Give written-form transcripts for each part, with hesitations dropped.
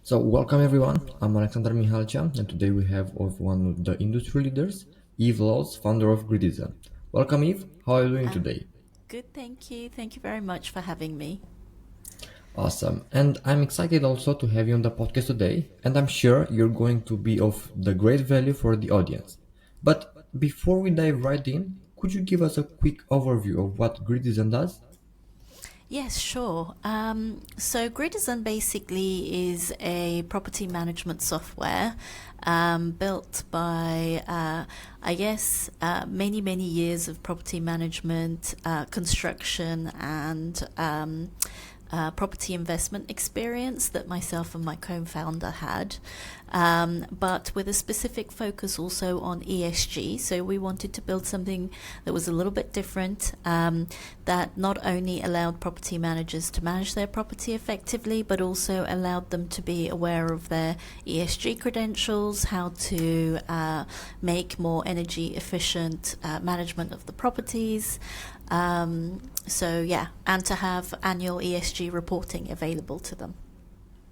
Welcome everyone. I'm Alexander Mihalcea, and today we have one of the industry leaders, Eve Laws, founder of Gridizen. Welcome, Eve. How are you doing Um, today? Good, thank you. Thank you very much for having me. Awesome. And I'm excited also to have you on the podcast today, and I'm sure you're going to be of the great value for the audience. But before we dive right in, could you give us a quick overview of what Gridizen does? Yes, sure. So Gridizen basically is a property management software built by, many, many years of property management, construction, and property investment experience that myself and my co-founder had, but with a specific focus also on ESG. So we wanted to build something that was a little bit different, that not only allowed property managers to manage their property effectively, but also allowed them to be aware of their ESG credentials, how to make more energy efficient management of the properties. And to have annual ESG reporting available to them.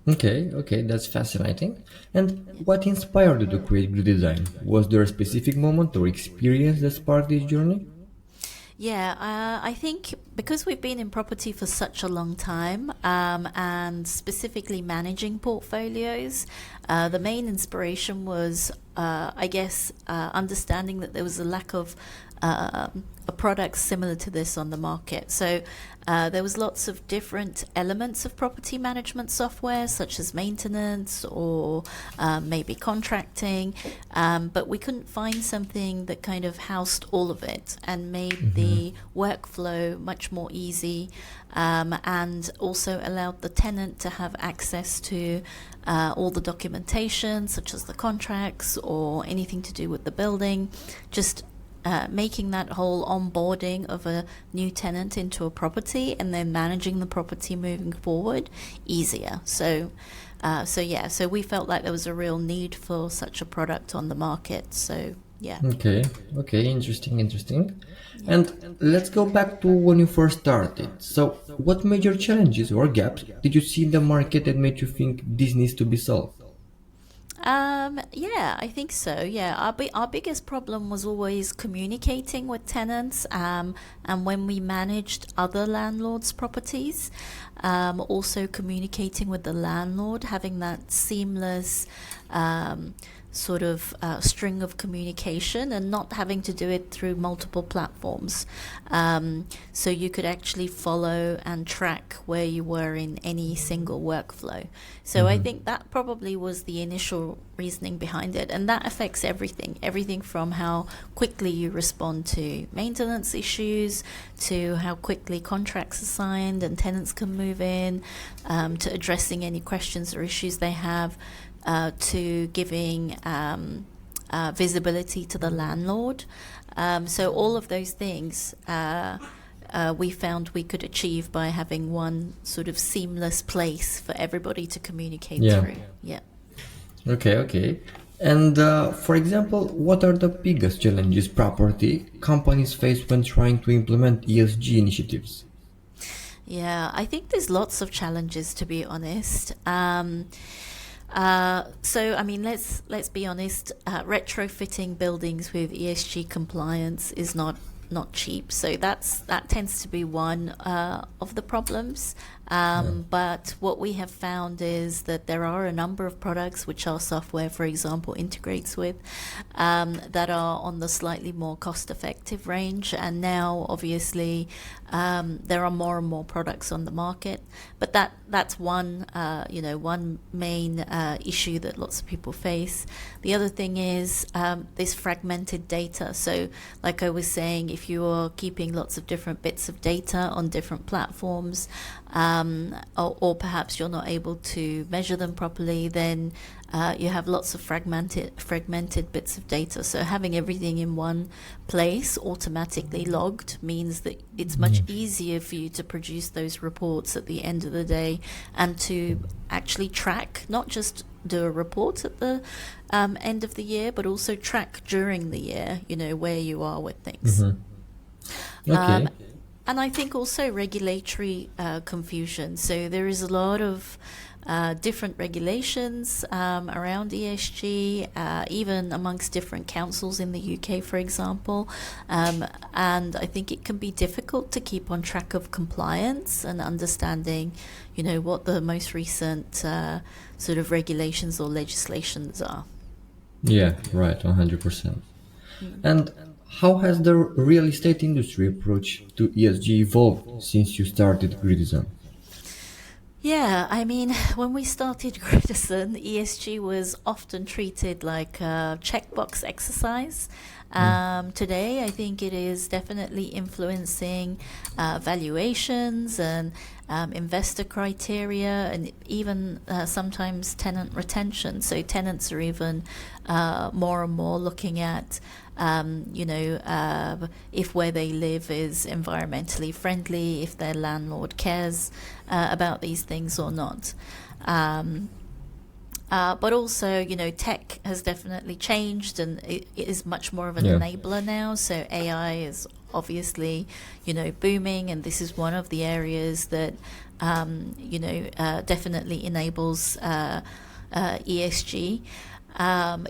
Okay, that's fascinating. And Yeah. what inspired you to create Gridizen? Was there a specific moment or experience that sparked this journey? Yeah, I think because we've been in property for such a long time, and specifically managing portfolios, the main inspiration was, understanding that there was a lack of a product similar to this on the market. So there was lots of different elements of property management software, such as maintenance or maybe contracting, but we couldn't find something that kind of housed all of it and made the workflow much more easy, and also allowed the tenant to have access to all the documentation, such as the contracts or anything to do with the building, just making that whole onboarding of a new tenant into a property and then managing the property moving forward easier. So we felt like there was a real need for such a product on the market. So yeah, Okay, interesting. yeah. And let's go back to when you first started. So, what major challenges or gaps did you see in the market that made you think this needs to be solved? Yeah, I think so. Yeah, our biggest problem was always communicating with tenants, and when we managed other landlords' properties, also communicating with the landlord, having that seamless sort of string of communication and not having to do it through multiple platforms. So you could actually follow and track where you were in any single workflow. So I think that probably was the initial reasoning behind it. And that affects everything from how quickly you respond to maintenance issues, to how quickly contracts are signed and tenants can move in, to addressing any questions or issues they have, to giving visibility to the landlord. So all of those things we found we could achieve by having one sort of seamless place for everybody to communicate Yeah. through. Yeah. Okay. And for example, what are the biggest challenges property companies face when trying to implement ESG initiatives? Yeah, I think there's lots of challenges, to be honest. So I mean, let's be honest. Retrofitting buildings with ESG compliance is not cheap. So that tends to be one of the problems. But what we have found is that there are a number of products which our software, for example, integrates with, that are on the slightly more cost-effective range. And now, obviously, there are more and more products on the market. But that's one one main issue that lots of people face. The other thing is this fragmented data. So, like I was saying, if you are keeping lots of different bits of data on different platforms, or perhaps you're not able to measure them properly, then you have lots of fragmented bits of data. So having everything in one place automatically logged means that it's much easier for you to produce those reports at the end of the day and to actually track, not just do a report at the end of the year, but also track during the year, where you are with things. Um, Okay. and I think also regulatory confusion. So there is a lot of different regulations around ESG, even amongst different councils in the UK, for example. And I think it can be difficult to keep on track of compliance and understanding, what the most recent sort of regulations or legislations are. Yeah, right, 100%. And how has the real estate industry approach to ESG evolved since you started Gridizon? Yeah, I mean, when we started Gridison, ESG was often treated like a checkbox exercise. Today, I think it is definitely influencing valuations and investor criteria, and even sometimes tenant retention. So tenants are even more and more looking at if where they live is environmentally friendly, if their landlord cares about these things or not. But also, tech has definitely changed, and it is much more of an Yeah, enabler now. So AI is obviously, booming, and this is one of the areas that, definitely enables ESG.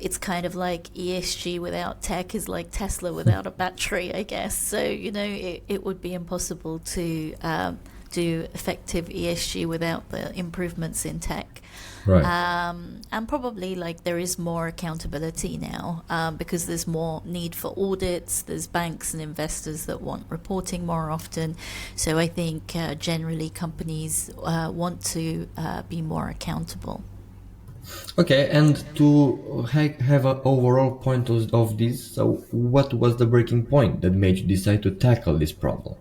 It's kind of like ESG without tech is like Tesla without a battery, I guess. So, it would be impossible to do effective ESG without the improvements in tech. right. And probably like there is more accountability now because there's more need for audits. There's banks and investors that want reporting more often. So I think generally companies want to be more accountable. Okay, and to have an overall point of this, so what was the breaking point that made you decide to tackle this problem?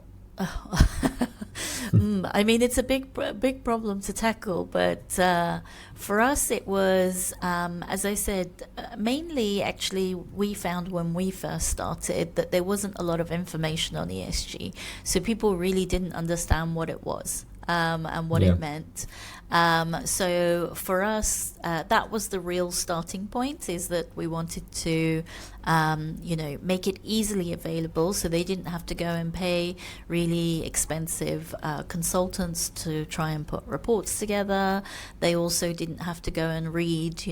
I mean, it's a big problem to tackle, but for us, it was, as I said, mainly actually we found when we first started that there wasn't a lot of information on ESG, so people really didn't understand what it was. And what Yeah, it meant. So for us, that was the real starting point, is that we wanted to, make it easily available so they didn't have to go and pay really expensive consultants to try and put reports together. They also didn't have to go and read,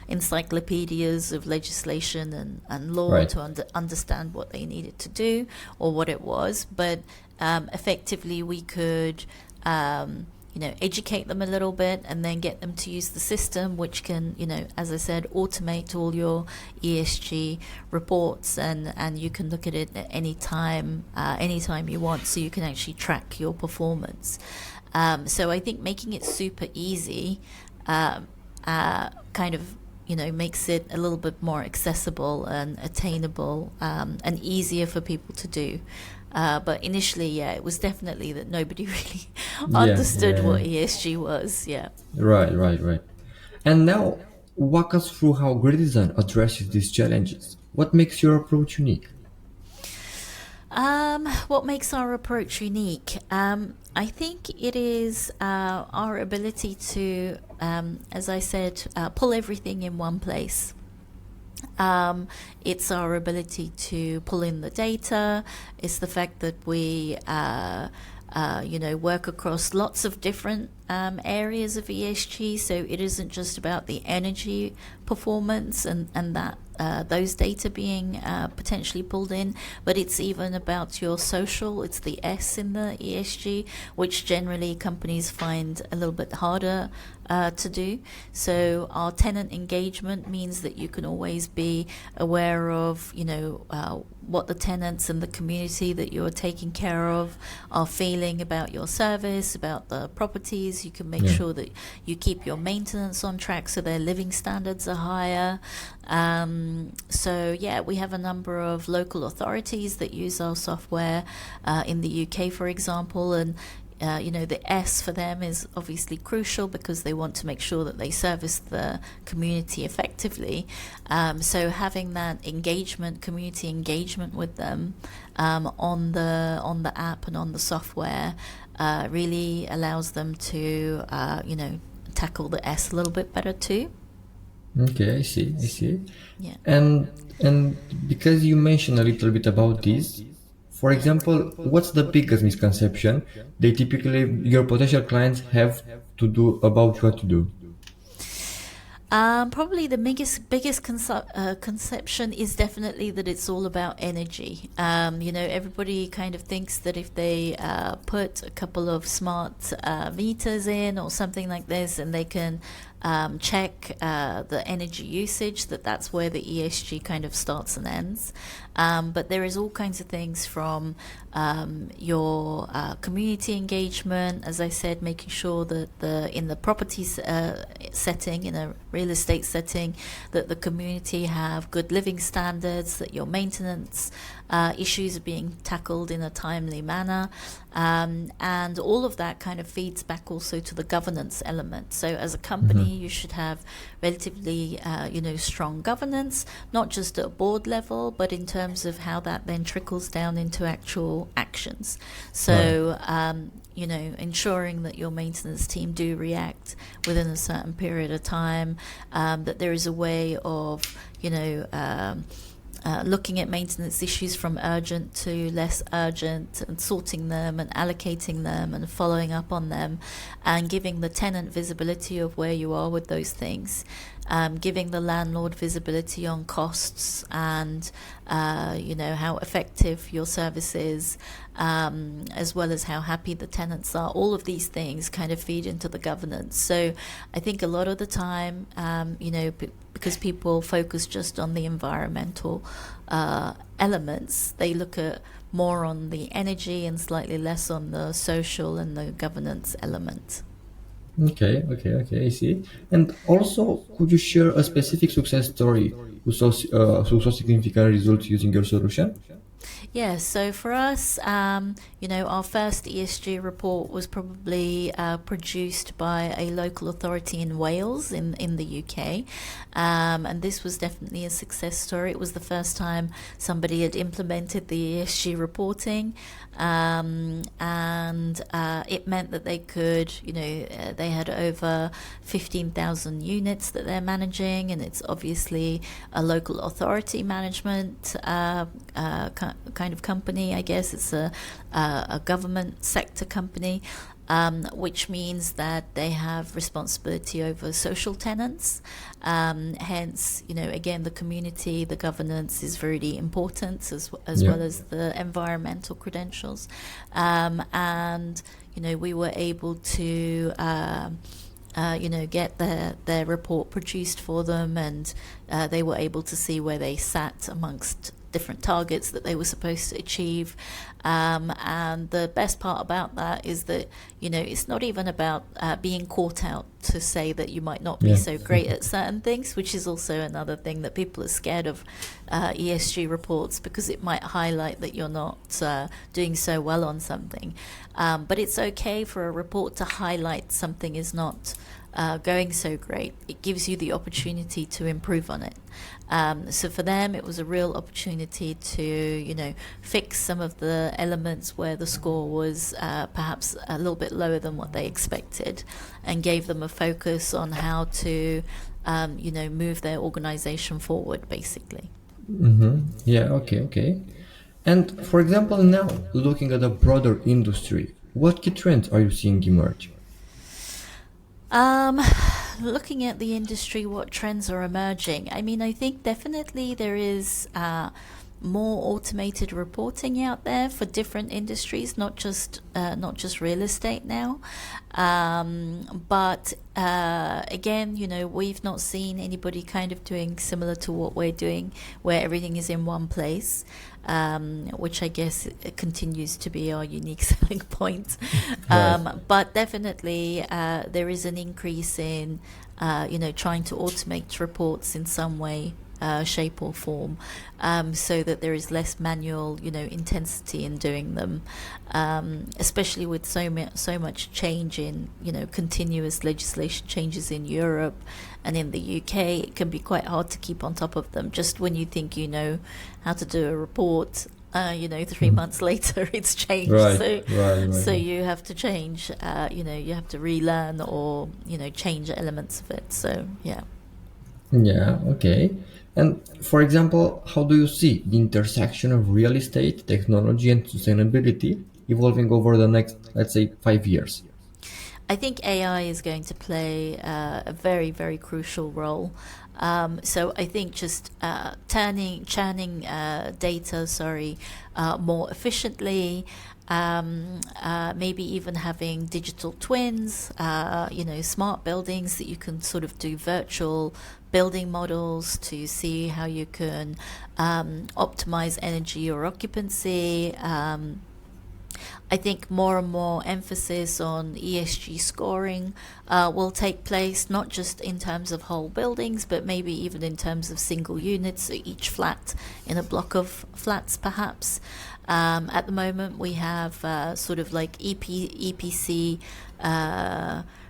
encyclopedias of legislation and law right. to understand what they needed to do or what it was. But effectively we could educate them a little bit and then get them to use the system, which can, as I said, automate all your ESG reports, and you can look at it at anytime you want, so you can actually track your performance. So I think making it super easy kind of makes it a little bit more accessible and attainable, and easier for people to do. But initially, yeah, it was definitely that nobody really Yeah, understood yeah, what yeah. ESG was. Yeah. Right, right, right. And now, walk us through how Grid Design addresses these challenges. What makes your approach unique? What makes our approach unique? I think it is our ability to, as I said, pull everything in one place. It's our ability to pull in the data. It's the fact that we, work across lots of different areas of ESG. So it isn't just about the energy performance and that those data being potentially pulled in, but it's even about your social. It's the S in the ESG, which generally companies find a little bit harder to do. So our tenant engagement means that you can always be aware of, what the tenants and the community that you're taking care of are feeling about your service, about the properties. You can make Yeah, sure that you keep your maintenance on track so their living standards are higher. So yeah, we have a number of local authorities that use our software in the UK, for example, and the S for them is obviously crucial because they want to make sure that they service the community effectively. So having that engagement, community engagement with them on the app and on the software really allows them to tackle the S a little bit better too. okay, I see, I see. Yeah. And and because you mentioned a little bit about this, for example, what's the biggest misconception they typically your potential clients have to do about what to do? Probably the biggest conception is definitely that it's all about energy. Everybody kind of thinks that if they put a couple of smart meters in or something like this, and they can check the energy usage, that's where the ESG kind of starts and ends. But there is all kinds of things from your community engagement, as I said, making sure that in the property setting, in a real estate setting, that the community have good living standards, that your maintenance issues are being tackled in a timely manner, and all of that kind of feeds back also to the governance element. So as a company, you should have relatively strong governance, not just at a board level, but in terms of how that then trickles down into actual actions. So ensuring that your maintenance team do react within a certain period of time, that there is a way of looking at maintenance issues from urgent to less urgent, and sorting them and allocating them and following up on them, and giving the tenant visibility of where you are with those things, giving the landlord visibility on costs and how effective your service is, as well as how happy the tenants are. All of these things kind of feed into the governance. So I think a lot of the time, because people focus just on the environmental elements, they look at more on the energy and slightly less on the social and the governance element. Okay, I see. And also, could you share a specific success story who saw significant results using your solution? Yeah, so for us, our first ESG report was probably produced by a local authority in Wales, in the UK. And this was definitely a success story. It was the first time somebody had implemented the ESG reporting. And it meant that they could, they had over 15,000 units that they're managing, and it's obviously a local authority management kind of company. I guess it's a government sector company, which means that they have responsibility over social tenants. Hence, again, the community, the governance is very important, as well as the environmental credentials. And we were able to get their report produced for them, and they were able to see where they sat amongst different targets that they were supposed to achieve. And the best part about that is that, it's not even about being caught out to say that you might not be so great at certain things, which is also another thing that people are scared of ESG reports, because it might highlight that you're not doing so well on something. But it's okay for a report to highlight something is not going so great. It gives you the opportunity to improve on it. So for them, it was a real opportunity to, fix some of the elements where the score was perhaps a little bit lower than what they expected, and gave them a focus on how to, move their organization forward, basically. Yeah, okay. And for example, now looking at a broader industry, what key trends are you seeing emerge? Um, Looking at the industry, what trends are emerging? I mean, I think definitely there is more automated reporting out there for different industries, not just real estate now. But again, we've not seen anybody kind of doing similar to what we're doing, where everything is in one place. Which I guess it continues to be our unique selling point. But definitely there is an increase in, trying to automate reports in some way, shape or form, so that there is less manual, intensity in doing them, especially with so much change in, continuous legislation changes in Europe and in the UK. It can be quite hard to keep on top of them. Just when you think you know how to do a report, 3 months later it's changed. So you have to change, you have to relearn, or change elements of it. So Yeah, okay. And for example, how do you see the intersection of real estate, technology, and sustainability evolving over the next, let's say, 5 years? I think AI is going to play a very, very crucial role. So I think just churning data, more efficiently. Maybe even having digital twins, smart buildings that you can sort of do virtual building models to see how you can optimize energy or occupancy. I think more and more emphasis on ESG scoring will take place, not just in terms of whole buildings, but maybe even in terms of single units, so each flat in a block of flats, perhaps. At the moment, we have sort of like EPC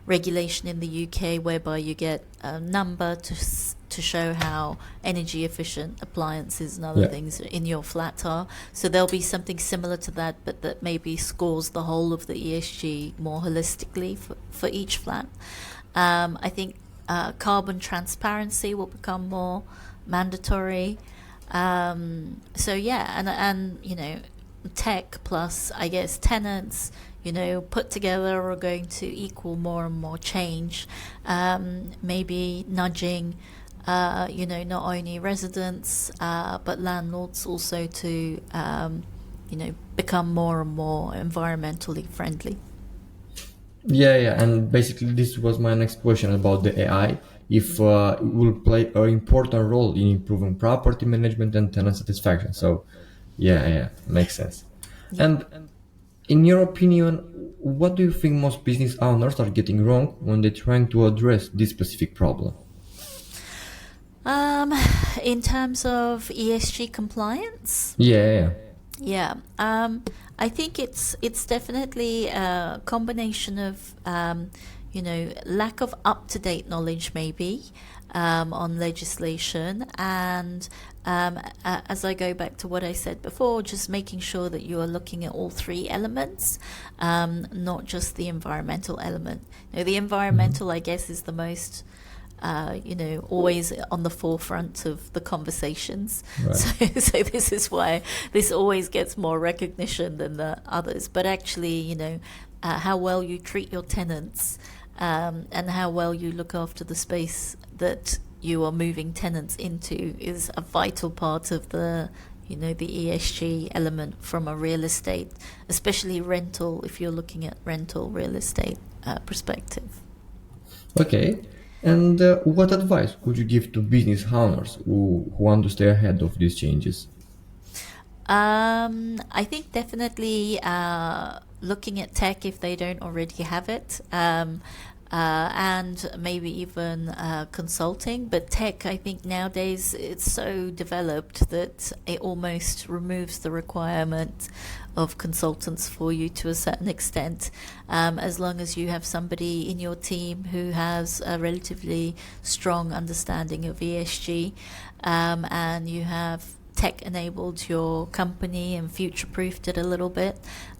regulation in the UK, whereby you get a number to show how energy efficient appliances and other things in your flat are. So there'll be something similar to that, but that maybe scores the whole of the ESG more holistically for each flat. I think carbon transparency will become more mandatory. So yeah, and tech plus, I guess, tenants, put together are going to equal more and more change. Maybe nudging, not only residents, but landlords also to, become more and more environmentally friendly. Yeah, and basically this was my next question about the AI. If it will play an important role in improving property management and tenant satisfaction. So, yeah, makes sense. Yeah. And in your opinion, what do you think most business owners are getting wrong when they're trying to address this specific problem? Um, in terms of ESG compliance, Yeah. yeah, I think it's definitely a combination of lack of up to date knowledge, maybe on legislation, and as I go back to what I said before, just making sure that you are looking at all three elements, not just the environmental element. The environmental, I guess, is the most always on the forefront of the conversations. Right. So this is why this always gets more recognition than the others. But actually, how well you treat your tenants, and how well you look after the space that you are moving tenants into is a vital part of the ESG element from a real estate, especially rental, if you're looking at rental real estate perspective. Okay. And what advice would you give to business owners who want to stay ahead of these changes? I think definitely looking at tech if they don't already have it, and maybe even consulting. But tech, I think nowadays it's so developed that it almost removes the requirement of consultants for you to a certain extent, as long as you have somebody in your team who has a relatively strong understanding of ESG, and you have tech enabled your company and future proofed it a little bit,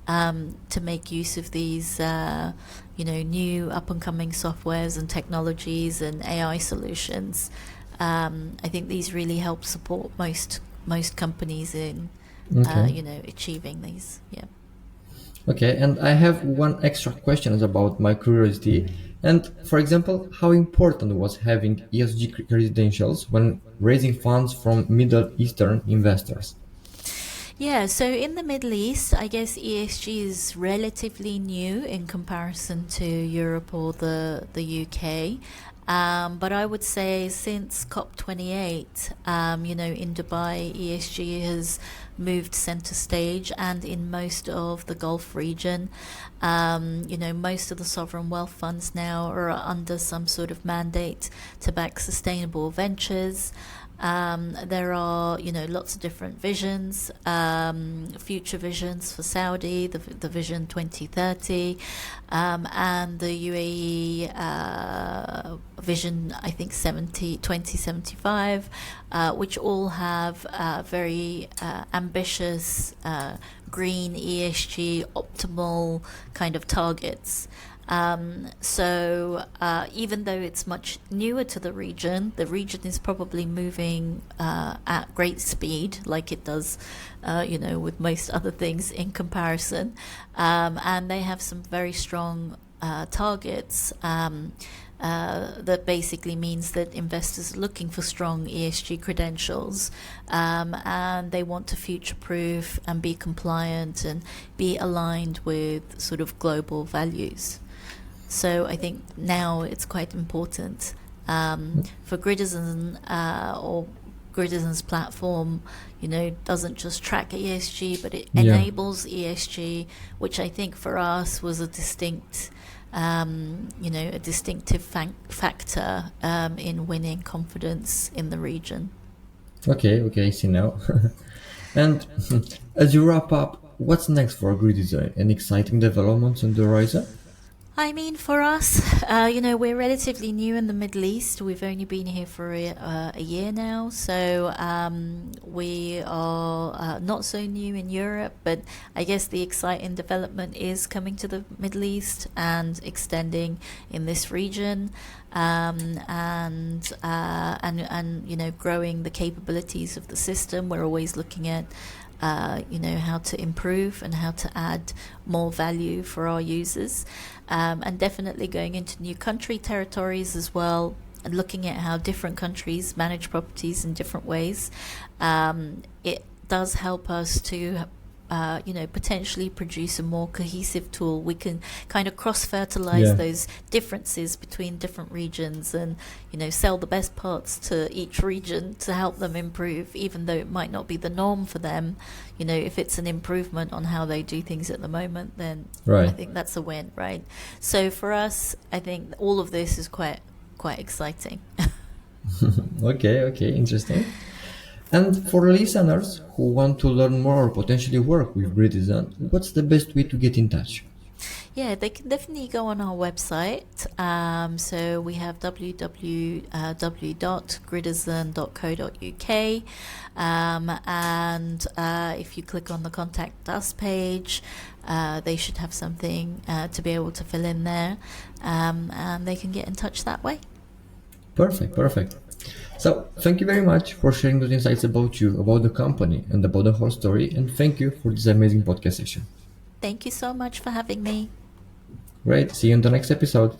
to make use of these new up and coming softwares and technologies and AI solutions. I think these really help support most companies in achieving these. Yeah. Okay, and I have one extra question about my curiosity. And for example, how important was having ESG credentials when raising funds from Middle Eastern investors? Yeah, so in the Middle East, I guess ESG is relatively new in comparison to Europe or the UK. But I would say since COP28, in Dubai, ESG has moved center stage, and in most of the Gulf region, most of the sovereign wealth funds now are under some sort of mandate to back sustainable ventures. There are, lots of different visions, future visions for Saudi, the Vision 2030, and the UAE Vision, I think, 2075, which all have very ambitious green ESG optimal kind of targets. So even though it's much newer to the region is probably moving at great speed, like it does, with most other things in comparison. And they have some very strong targets. That basically means that investors are looking for strong ESG credentials, and they want to future-proof and be compliant and be aligned with sort of global values. So I think now it's quite important for Gridizen or Gridizen's platform, doesn't just track ESG, but it Yeah. enables ESG, which I think for us was a distinctive factor in winning confidence in the region. Okay, I see now. And as you wrap up, what's next for Grid Design? Any exciting developments on the horizon? I mean, for us, we're relatively new in the Middle East. We've only been here for a year now, so we are not so new in Europe. But I guess the exciting development is coming to the Middle East and extending in this region, and growing the capabilities of the system. We're always looking at how to improve and how to add more value for our users, and definitely going into new country territories as well, and looking at how different countries manage properties in different ways. It does help us to potentially produce a more cohesive tool. We can kind of cross-fertilize those differences between different regions and, sell the best parts to each region to help them improve, even though it might not be the norm for them. If it's an improvement on how they do things at the moment, then I think that's a win, right? So for us, I think all of this is quite exciting. Okay, interesting. And for listeners who want to learn more or potentially work with Grid Design, what's the best way to get in touch? Yeah, they can definitely go on our website. So we have www.gridizen.co.uk, and if you click on the Contact Us page, they should have something to be able to fill in there, and they can get in touch that way. Perfect. So, thank you very much for sharing those insights about you, about the company, and about the whole story, and thank you for this amazing podcast session. Thank you so much for having me. Great, see you in the next episode.